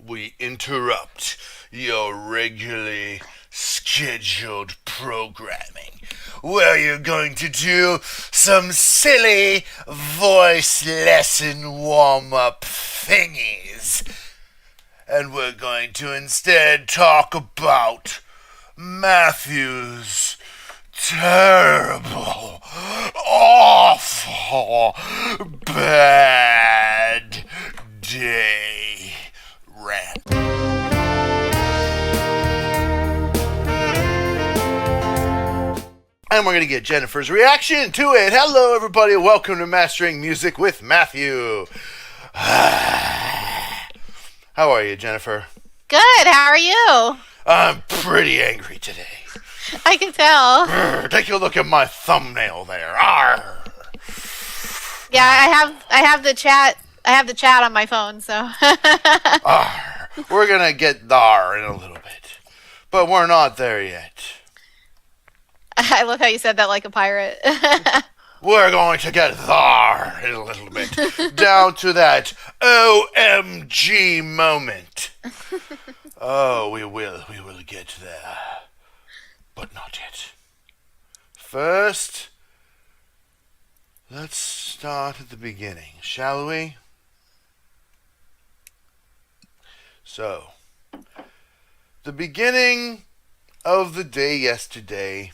we interrupt your regularly scheduled programming where you're going to do some silly voice lesson warm-up thingies. And we're going to instead talk about Matthew's terrible, awful, bad day rant. And we're going to get Jennifer's reaction to it. Hello, everybody. Welcome to Mastering Music with Matthew. How are you, Jennifer? Good. How are you? I'm pretty angry today. I can tell. Take a look at my thumbnail there. Arr. Yeah, I have the chat. I have the chat on my phone, so. Arr. We're gonna get there in a little bit, but we're not there yet. I love how you said that like a pirate. We're going to get there in a little bit, down to that OMG moment. Oh, we will get there, but not yet. First, let's start at the beginning, shall we? So, the beginning of the day yesterday,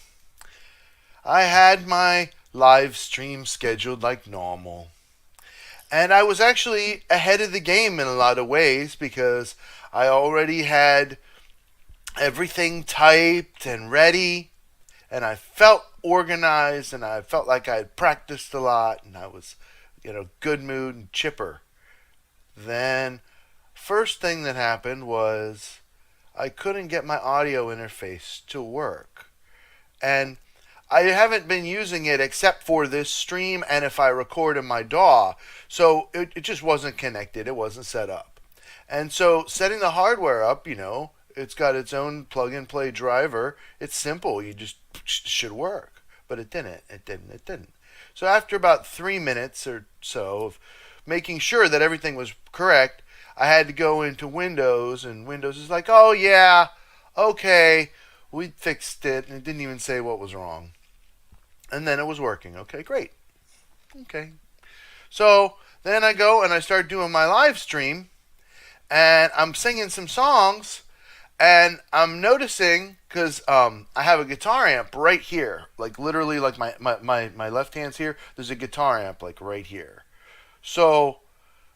I had my live stream scheduled like normal. And I was actually ahead of the game in a lot of ways because I already had everything typed and ready, and I felt organized, and I felt like I had practiced a lot, and I was, good mood and chipper. Then, first thing that happened was I couldn't get my audio interface to work. And I haven't been using it except for this stream and if I record in my DAW. So it just wasn't connected. It wasn't set up. And so setting the hardware up, it's got its own plug-and-play driver. It's simple. You just should work. But it didn't. So after about 3 minutes or so of making sure that everything was correct, I had to go into Windows, and Windows is like, oh yeah, okay, we fixed it, and it didn't even say what was wrong. And then it was working. Okay, great. Okay. So then I go and I start doing my live stream, and I'm singing some songs, and I'm noticing, because I have a guitar amp right here, like literally like my left hand's here, there's a guitar amp like right here. So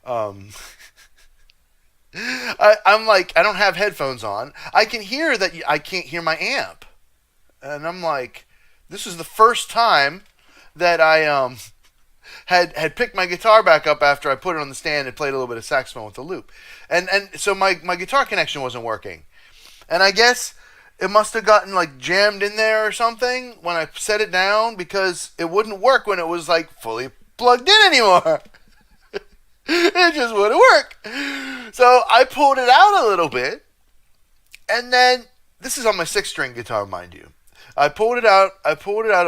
I'm like, I don't have headphones on. I can hear that I can't hear my amp. And I'm like, this is the first time that I had picked my guitar back up after I put it on the stand and played a little bit of saxophone with the loop. And so my guitar connection wasn't working. And I guess it must have gotten like jammed in there or something when I set it down, because it wouldn't work when it was like fully plugged in anymore. It just wouldn't work. So I pulled it out a little bit, and then this is on my 6-string guitar, mind you. I pulled it out a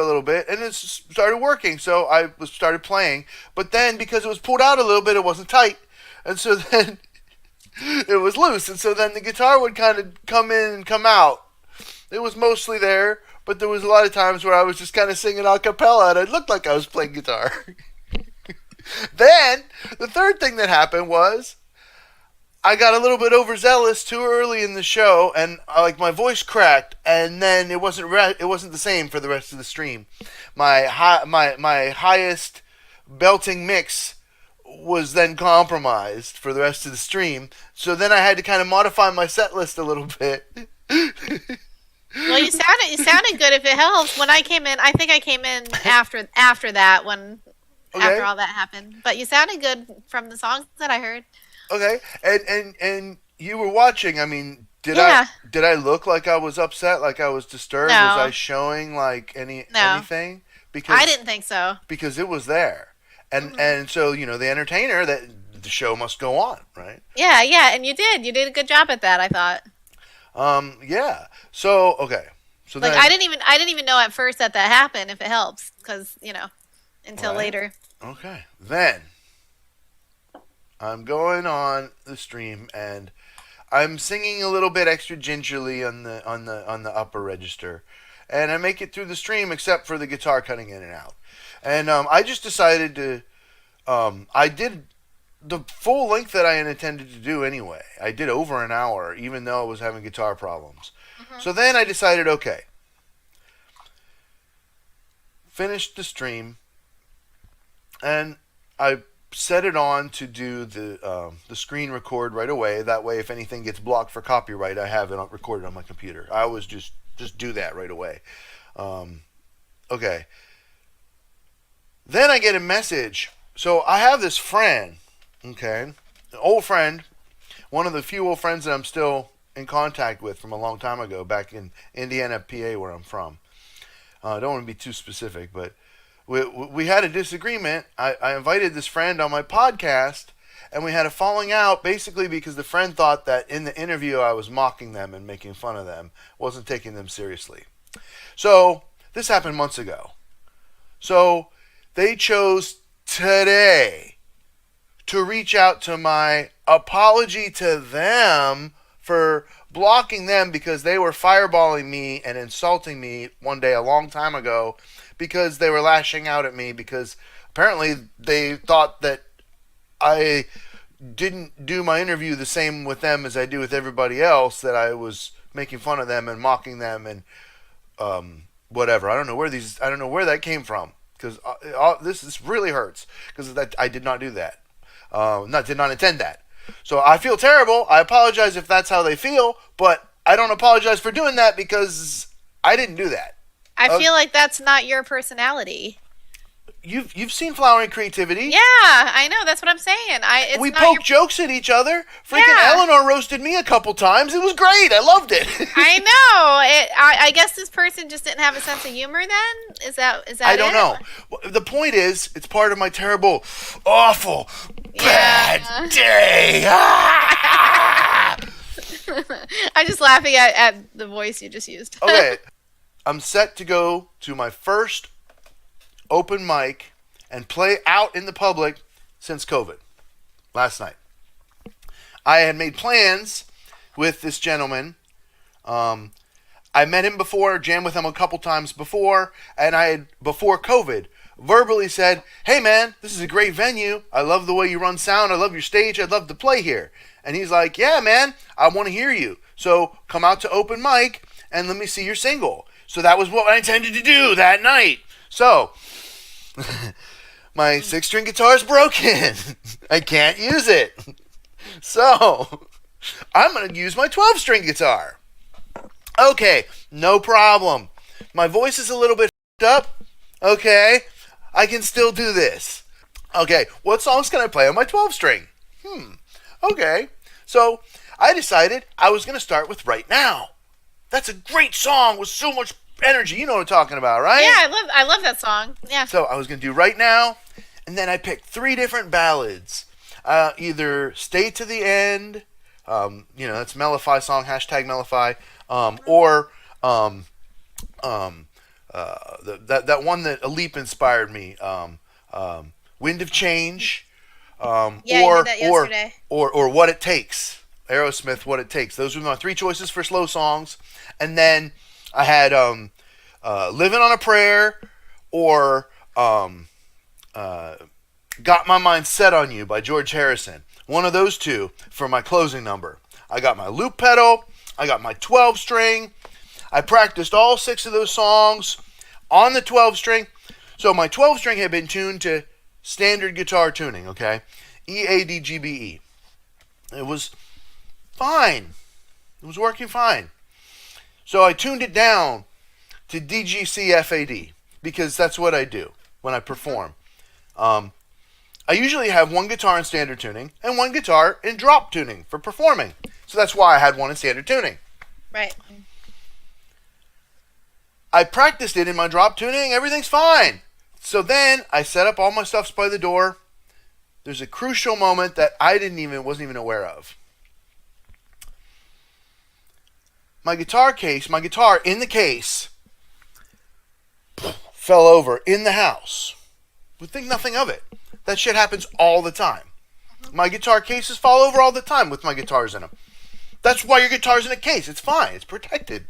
little bit, and it started working. So I started playing, but then because it was pulled out a little bit, it wasn't tight, and so then it was loose, and so then the guitar would kind of come in and come out. It was mostly there, but there was a lot of times where I was just kind of singing a cappella, and it looked like I was playing guitar. Then, the third thing that happened was I got a little bit overzealous too early in the show, and my voice cracked, and then it wasn't the same for the rest of the stream. My highest belting mix was then compromised for the rest of the stream, so then I had to kind of modify my set list a little bit. Well, you sounded good. If it helps, when I came in, I think I came in after that after all that happened. But you sounded good from the songs that I heard. Okay, and you were watching. I mean, did Yeah. I look like I was upset, like I was disturbed? No. Was I showing like anything? Because I didn't think so. because it was there, and so the entertainer, that the show must go on, right? Yeah, and you did. You did a good job at that, I thought. Yeah. So okay, so Like then I didn't even know at first that happened. If it helps, because until right? later. Okay, then I'm going on the stream, and I'm singing a little bit extra gingerly on the upper register, and I make it through the stream except for the guitar cutting in and out. And I just decided to. I did the full length that I intended to do anyway. I did over an hour, even though I was having guitar problems. So then I decided, okay, finished the stream, and I set it on to do the screen record right away. That way, if anything gets blocked for copyright, I have it recorded on my computer. I always just do that right away. Okay. Then I get a message. So I have this friend, okay, an old friend, one of the few old friends that I'm still in contact with from a long time ago, back in Indiana, PA, where I'm from. I don't want to be too specific, but we had a disagreement. I invited this friend on my podcast, and we had a falling out basically because the friend thought that in the interview I was mocking them and making fun of them, wasn't taking them seriously. So this happened months ago. So they chose today to reach out to my apology to them for blocking them because they were fireballing me and insulting me one day a long time ago because they were lashing out at me because apparently they thought that I didn't do my interview the same with them as I do with everybody else, that I was making fun of them and mocking them and whatever. I don't know where that came from, because this really hurts because I did not do that. Did not intend that. So I feel terrible. I apologize if that's how they feel, but I don't apologize for doing that because I didn't do that. I feel like that's not your personality. You've seen Flowering Creativity. Yeah, I know. That's what I'm saying. We poke jokes at each other. Freaking Eleanor roasted me a couple times. It was great. I loved it. I know. I guess this person just didn't have a sense of humor then? Is that I don't know. The point is, it's part of my terrible, awful, bad day. I'm just laughing at the voice you just used. Okay. I'm set to go to my first open mic and play out in the public since COVID last night. I had made plans with this gentleman. I met him before, jammed with him a couple times before, and I had, before COVID, verbally said, hey man, this is a great venue. I love the way you run sound. I love your stage. I'd love to play here. And he's like, yeah man, I want to hear you. So come out to open mic and let me see your single. So that was what I intended to do that night. So my 6-string guitar is broken. I can't use it. So I'm going to use my 12-string guitar. Okay, no problem. My voice is a little bit up. Okay, I can still do this. Okay, what songs can I play on my 12-string? Okay, so I decided I was going to start with Right Now. That's a great song with so much energy. You know what I'm talking about, right? Yeah, I love that song. Yeah. So I was going to do Right Now, and then I picked 3 different ballads. Either Stay to the End, that's Mellify song, #Mellify, or that one that Aleep inspired me, Wind of Change, you did that yesterday. or What It Takes, Aerosmith, What It Takes. Those were my 3 choices for slow songs. And then I had Living on a Prayer or Got My Mind Set on You by George Harrison. One of those 2 for my closing number. I got my loop pedal. I got my 12-string. I practiced all 6 of those songs on the 12-string. So my 12-string had been tuned to standard guitar tuning, okay? E-A-D-G-B-E. It was fine. It was working fine. So I tuned it down to D-G-C-F-A-D because that's what I do when I perform. I usually have one guitar in standard tuning and one guitar in drop tuning for performing. So that's why I had one in standard tuning. Right. I practiced it in my drop tuning. Everything's fine. So then I set up all my stuffs by the door. There's a crucial moment that I wasn't even aware of. My guitar in the case, fell over in the house. Would think nothing of it. That shit happens all the time. My guitar cases fall over all the time with my guitars in them. That's why your guitar's in a case. It's fine. It's protected.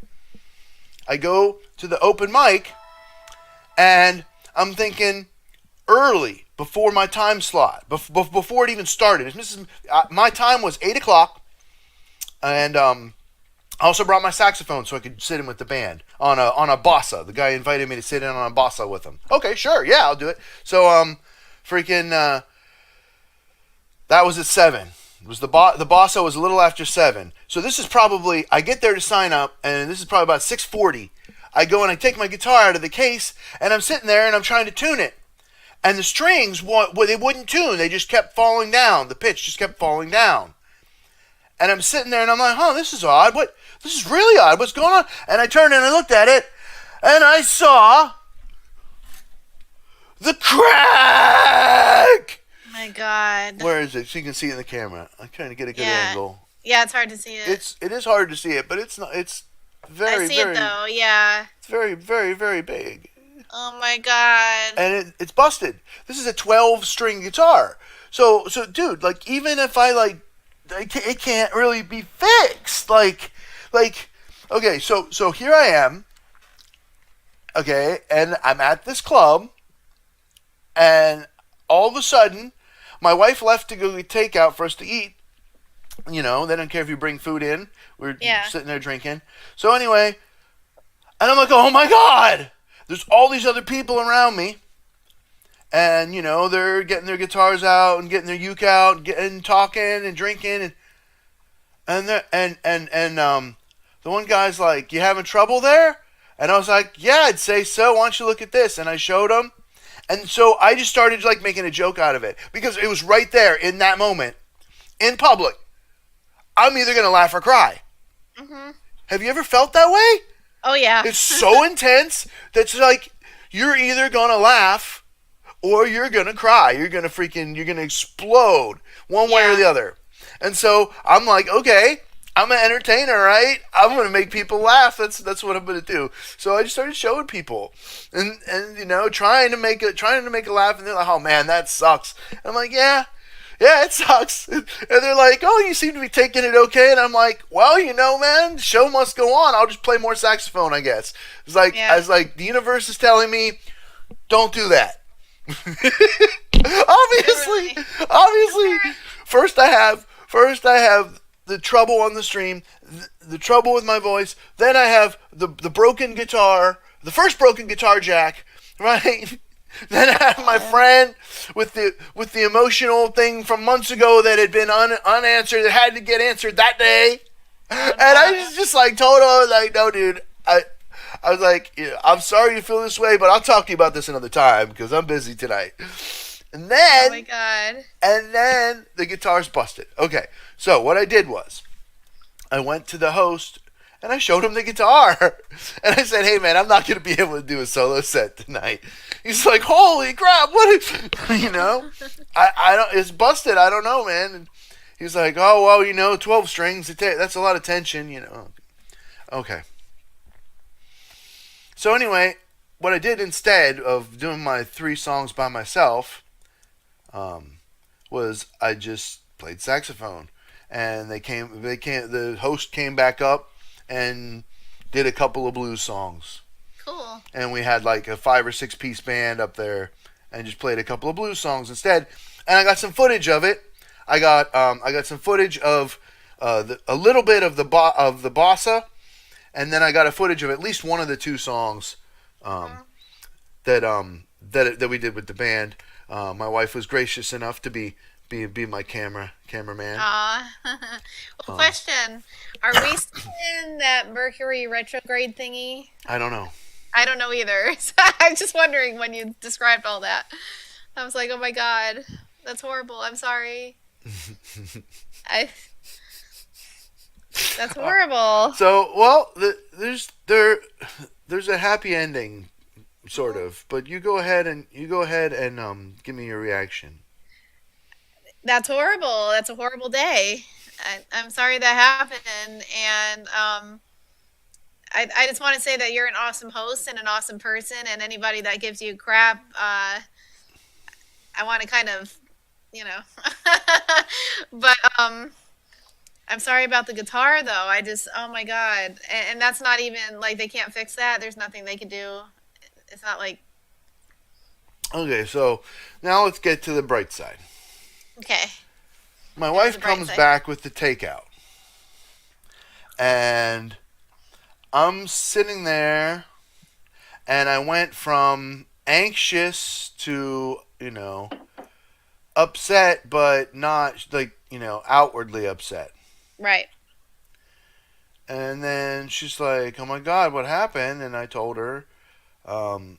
I go to the open mic, and I'm thinking early, before my time slot, before it even started. My time was 8 o'clock, and I also brought my saxophone so I could sit in with the band on a bossa. The guy invited me to sit in on a bossa with him. Okay, sure, yeah, I'll do it. So that was at 7. It was the bossa was a little after 7. So this is probably, I get there to sign up, and this is probably about 6:40. I go and I take my guitar out of the case, and I'm sitting there and I'm trying to tune it. And the strings, they wouldn't tune. They just kept falling down. The pitch just kept falling down. And I'm sitting there and I'm like, this is odd. This is really odd. What's going on? And I turned and I looked at it, and I saw the crack. Oh my God. Where is it? So you can see it in the camera. I'm trying to get a good angle. Yeah, it's hard to see it. It is hard to see it, but it's not. It's very, I see it though. Yeah. It's very, very, very big. Oh my God. And it's busted. This is a 12-string guitar. So, dude, like, even if it can't really be fixed. Like, okay, so here I am. Okay, and I'm at this club, and all of a sudden, my wife left to go get takeout for us to eat. You know, they don't care if you bring food in. We're sitting there drinking. So anyway, and I'm like, oh my God! There's all these other people around me, and you know they're getting their guitars out and getting their uke out, and talking and drinking, and the one guy's like, "You having trouble there?" And I was like, "Yeah, I'd say so. Why don't you look at this?" And I showed him, and so I just started like making a joke out of it because it was right there in that moment, in public. I'm either gonna laugh or cry. Mm-hmm. Have you ever felt that way? Oh, yeah. It's so intense that's like you're either going to laugh or you're going to cry. You're going to explode one way or the other. And so I'm like, okay, I'm an entertainer, right? I'm going to make people laugh. That's what I'm going to do. So I just started showing people and you know, trying to make a laugh, and they're like, "Oh man, that sucks." And I'm like, "Yeah, it sucks." And they're like, "Oh, you seem to be taking it okay." And I'm like, "Well, you know, man, the show must go on. I'll just play more saxophone, I guess." It's like, the universe is telling me, don't do that. obviously, first I have the trouble on the stream, the trouble with my voice. Then I have the broken guitar, the first broken guitar jack, right? Then I have my friend with the emotional thing from months ago that had been unanswered, that had to get answered that day. And I just like told her, like, "No, dude, I was like, I'm sorry you feel this way, but I'll talk to you about this another time because I'm busy tonight." And then, oh my God. And then the guitar's busted. Okay, so what I did was I went to the host and I showed him the guitar. And I said, "Hey, man, I'm not going to be able to do a solo set tonight." He's like, "Holy crap, what is," you know? I don't, it's busted. I don't know, man. And he's like, "Oh, well, you know, 12 strings, that's a lot of tension, you know." Okay. So anyway, what I did instead of doing my 3 songs by myself was I just played saxophone. And the host came back up and did a couple of blues songs. Cool. And we had like a 5 or 6 piece band up there and just played a couple of blues songs instead. And I got some footage of it. I got some footage of a little bit of the bossa, and then I got a footage of at least one of the 2 songs that we did with the band. My wife was gracious enough to be my cameraman. Question: are we still in that Mercury retrograde thingy? I don't know. I don't know either. So I'm just wondering when you described all that. I was like, oh my God, that's horrible. I'm sorry. That's horrible. So, well, there's a happy ending, sort of. But you go ahead and give me your reaction. That's horrible. That's a horrible day. I'm sorry that happened, and I just want to say that you're an awesome host and an awesome person, and anybody that gives you crap, I want to kind of, you know, but I'm sorry about the guitar though. I just, oh my God. And that's not even like they can't fix that. There's nothing they can do. It's not like, Okay, so now let's get to the bright side. okay, My there's a wife bright comes side. back with the takeout, and I'm sitting there, and I went from anxious to, upset, but not like, outwardly upset. Right. And then she's like, "Oh my God, what happened?" And I told her, um,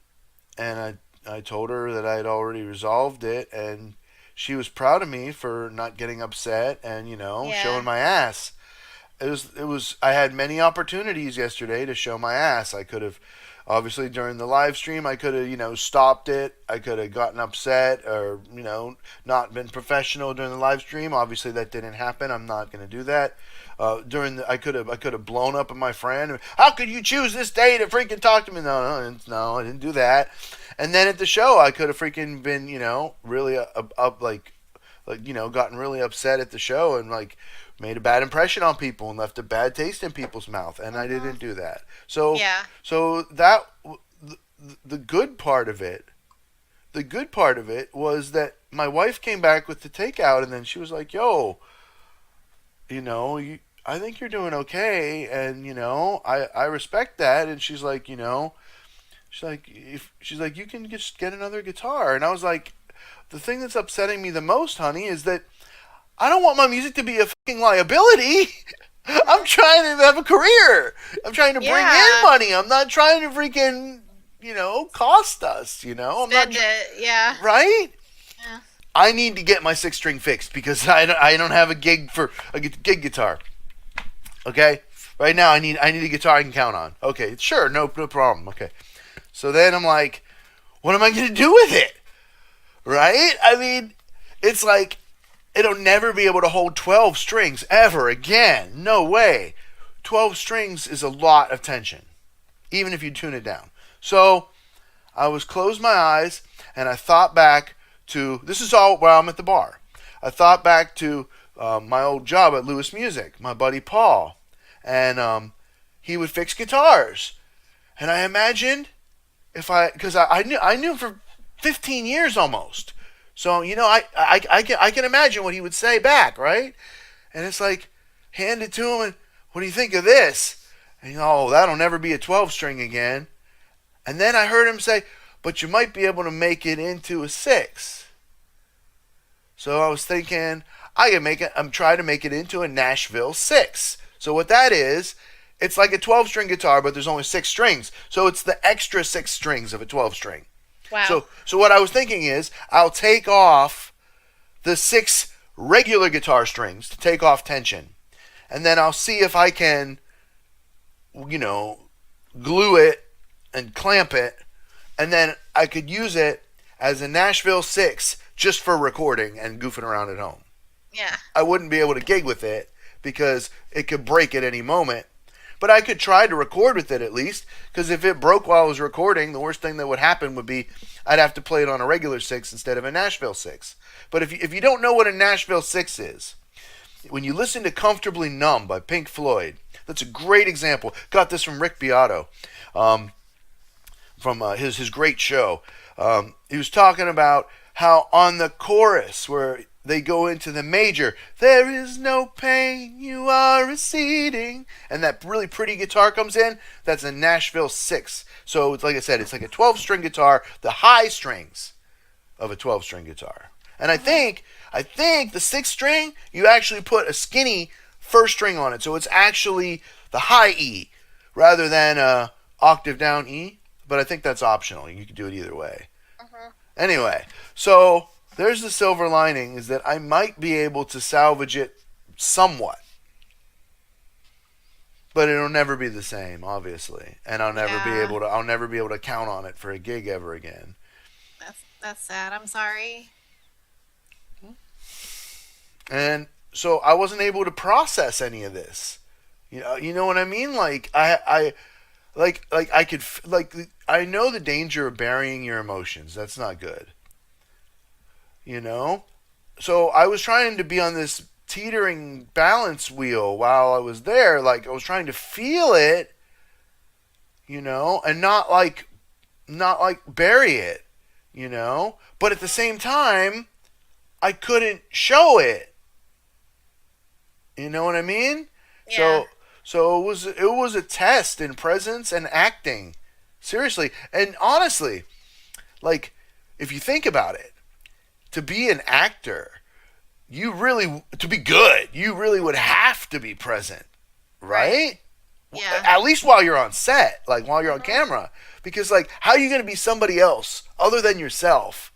and I told her that I had already resolved it, and she was proud of me for not getting upset and Yeah. showing my ass. It was I had many opportunities yesterday to show my ass. I could have obviously during the live stream I could have stopped it. I could have gotten upset or not been professional during the live stream. Obviously that didn't happen. I'm not going to do that. During the I could have blown up at my friend. How could you choose this day to freaking talk to me? No, I didn't do that. And then at the show I could have freaking been really up like gotten really upset at the show and like made a bad impression on people and left a bad taste in people's mouth, and I Hmm. didn't do that. So Yeah. so that the good part of it, the good part of it was that my wife came back with the takeout, and then she was like, "Yo, I think you're doing okay, and I respect that." And she's like, she's like, "You can just get another guitar," and I was like, "The thing that's upsetting me the most, honey, is that I don't want my music to be a fucking liability." I'm Hmm. trying to have a career. I'm trying to bring in Yeah. money. I'm not trying to freaking, cost us, I'm not, Spend it. Yeah. right? Yeah. I need to get my six string fixed because I don't have a gig for a gig guitar. Okay? Right now I need a guitar I can count on. Okay, sure, no problem. Okay. So then I'm like, what am I going to do with it? Right? I mean, it's like it'll never be able to hold 12 strings ever again. No way. 12 strings is a lot of tension, even if you tune it down. So I was closed my eyes and I thought back to this is all while I'm at the bar. I thought back to my old job at Lewis Music, my buddy Paul, and he would fix guitars. And I imagined if because I knew him for 15 years almost. So I can imagine what he would say back, right? And it's like hand it to him and what do you think of this? And that'll never be a 12 string again. And then I heard him say, but you might be able to make it into a six. So I was thinking I can make it. I'm trying to make it into a Nashville six. So what that is, it's like a 12 string guitar, but there's only six strings. So it's the extra six strings of a 12 string. Wow. So what I was thinking is I'll take off the six regular guitar strings to take off tension, and then I'll see if I can, you know, glue it and clamp it, and then I could use it as a Nashville six just for recording and goofing around at home. Yeah. I wouldn't be able to gig with it because it could break at any moment. But I could try to record with it at least, because if it broke while I was recording, the worst thing that would happen would be I'd have to play it on a regular six instead of a Nashville six. But if you don't know what a Nashville six is, when you listen to "Comfortably Numb" by Pink Floyd, that's a great example. Got this from Rick Beato, um, from his great show. He was talking about how on the chorus where they go into the major, there is no pain, you are receding, and that really pretty guitar comes in. That's a Nashville six. So it's like I said, it's like a 12-string guitar, the high strings of a 12-string guitar. And Hmm. I think the sixth string you actually put a skinny first string on it, so it's actually the high E rather than a octave down E. But I think that's optional. You can do it either way. Hmm. Anyway, so there's the silver lining is that I might be able to salvage it somewhat, but it'll never be the same, obviously, and Yeah. I'll never be able to count on it for a gig ever again. That's sad. I'm sorry. And so I wasn't able to process any of this. You know what I mean? Like like I could like I know the danger of burying your emotions. That's not good. You know? So I was trying to be on this teetering balance wheel while I was there. Like I was trying to feel it, and not like bury it, But at the same time, I couldn't show it. You know what I mean? Yeah. So it was a test in presence and acting. Seriously. And honestly, like if you think about it, to be an actor, to be good, you really would have to be present, Right. right? Yeah. At least while you're on set, like while you're on camera. Because like how are you going to be somebody else other than yourself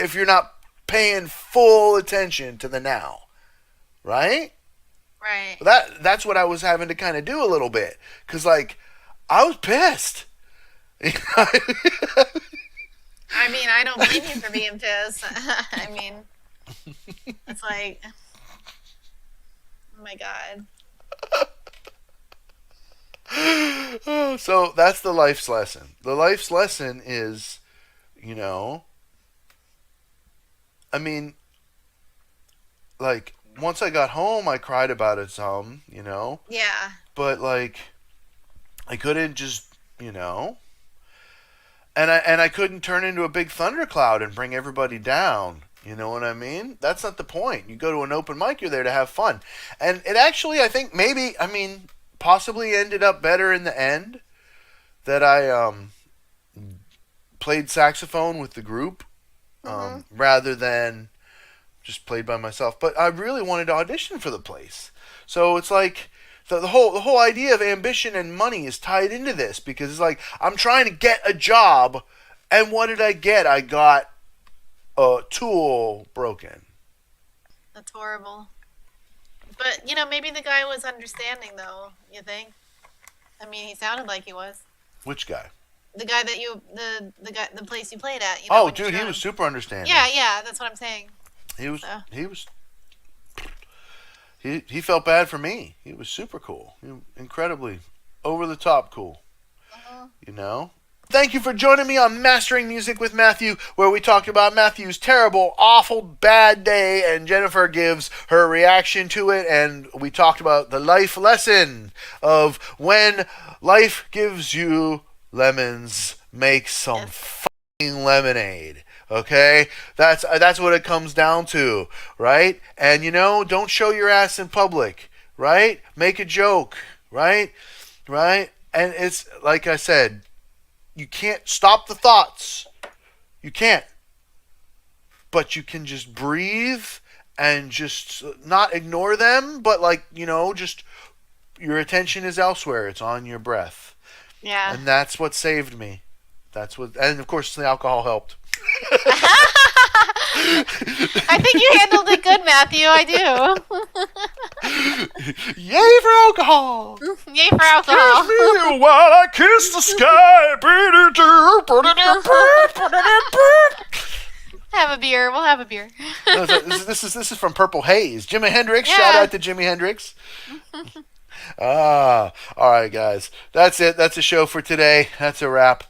if you're not paying full attention to the now, right? Right. That's what I was having to kind of do a little bit cuz like I was pissed. I mean, I don't blame you for being pissed. I mean, it's like, oh my God. So that's the life's lesson. The life's lesson is, you know, I mean, like once I got home, I cried about it some, Yeah. but like I couldn't just, and I couldn't turn into a big thundercloud and bring everybody down. You know what I mean? That's not the point. You go to an open mic, you're there to have fun. And it actually, I think possibly ended up better in the end that I played saxophone with the group Hmm. rather than just played by myself. But I really wanted to audition for the place. So it's like the whole idea of ambition and money is tied into this because it's like I'm trying to get a job, and what did I get? I got a tool broken. That's horrible. But, maybe the guy was understanding, though, you think? I mean, he sounded like he was. Which guy? The guy that the place you played at, Oh, when you dude, he showed was him. super understanding. Yeah, yeah, that's what I'm saying. He was. So, He was. He felt bad for me. He was super cool. Incredibly over the top cool. mhm. You know. Thank you for joining me on Mastering Music with Matthew, where we talked about Matthew's terrible, awful, bad day, and Jennifer gives her reaction to it, and we talked about the life lesson of when life gives you lemons, make some Yes. fucking lemonade. Okay, that's what it comes down to, right? And don't show your ass in public, right? Make a joke, right? Right? And it's like I said, you can't stop the thoughts. You can't. But you can just breathe and just not ignore them, but just your attention is elsewhere. It's on your breath. Yeah. And that's what saved me. And of course the alcohol helped. I think you handled it good, Matthew. I Yay for alcohol! do. Yay for alcohol. Kiss me while I kiss the sky. Have a beer. We'll have a beer. This is from Purple Haze. Jimi Hendrix. Yeah. Shout out to Jimi Hendrix. All right, guys. That's it. That's a show for today. That's a wrap.